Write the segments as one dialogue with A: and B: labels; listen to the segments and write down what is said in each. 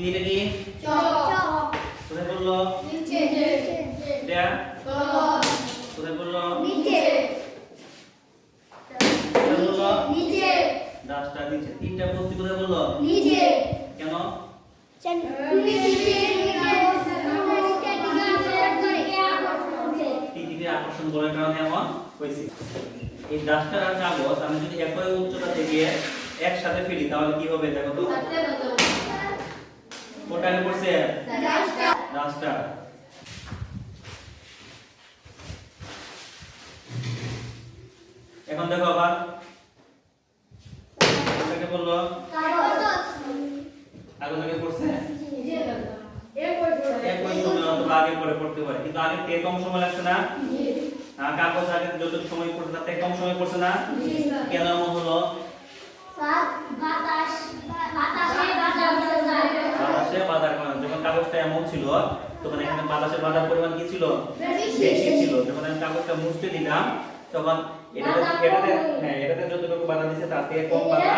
A: এটা কি কোথায় বললো
B: নিচে
A: এটা কোথায় বললো
B: নিচে
A: কোথায় বললো
B: নিচে
A: ডাস্টটা নিচে তিনটা বস্তু কোথায় বললো
B: নিচে
A: কেন পৃথিবীর আকর্ষণ বলের কারণে এমন হয়েছে। এই ডাস্টার আর কাগজ আমি যদি একই উচ্চতা থেকে একসাথে ফেলি তাহলে কি হবে দেখো তো কোনটা আগে পড়ছে ডাস্টার এখন দেখো আবার কোনটাকে বললো কাগজ আগে পড়ছে একই সময় অথবা আগে পরে পড়তে পারে কিন্তু আগে তে কম সময় লাগছে না কাগজ আগে যত সময় পড়ছে তাতে কম সময় পড়ছে না কেন এমন হলো বাতাসে বাধার কারণে যখন কাগজটা এমন ছিল তখন এখানে বাতাসে বাধার পরিমাণ কি ছিল বেশি ছিল যখন আমি কাগজটা মুছতে দিলাম তখন এটাতে যতটুকু বাধা দিছে তার থেকে কম বাধা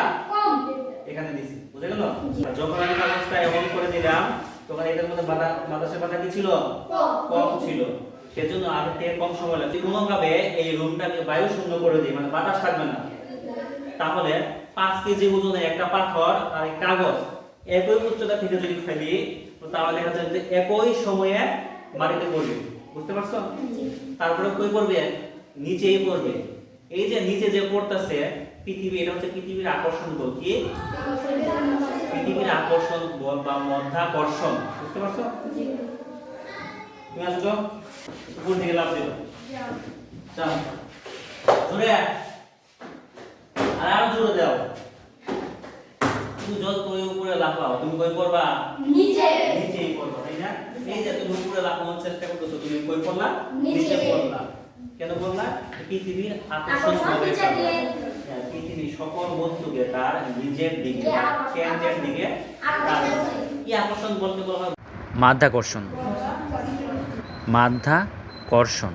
A: এখানে দিছি বুঝে গেল আর যখন আমি কাগজটা এমন করে দিলাম তখন এটার মধ্যে বাতাসের বাধা কি ছিল কম ছিল সেজন্য আগে থেকে কম সময় লাগছে কোনোভাবে এই রুমটাকে বায়ু শূন্য করে দিই মানে বাতাস থাকবে না তাহলে 5 কেজি ওজনের একটা পাথর আর এই কাগজ একই উচ্চতা থেকে যদি ফেলি তাহলে দেখা যাচ্ছে যে একই সময়ে মাটিতে পড়বে বুঝতে পারছো তারপরে কই পড়বে নিচেই পড়বে এই যে নিচে যে পড়তেছে পৃথিবী এটা হচ্ছে পৃথিবীর আকর্ষণ বল কি পৃথিবীর আকর্ষণ বল বা মাধ্যাকর্ষণ বুঝতে পারছো তুমি আসো তো উপর দিকে লাফ দিও যাও জোরে আর জোরে দাও তুমি যত কই উপরে লাফাও তুমি কই পড়বা নিচেই পড়বা তাই না এই যে তুমি উপরে লাফানোর চেষ্টা করতেছো তুমি কই পড়লা নিচে পড়লা কেন বললা পৃথিবীর আকর্ষণ বলের কারণে পৃথিবীর সকল বস্তুকে তার নিজের দিকে কেন্দ্রের দিকে কি আকর্ষণ বলতে বলা হয়
C: মাধ্যাকর্ষণ মাধ্যাকর্ষণ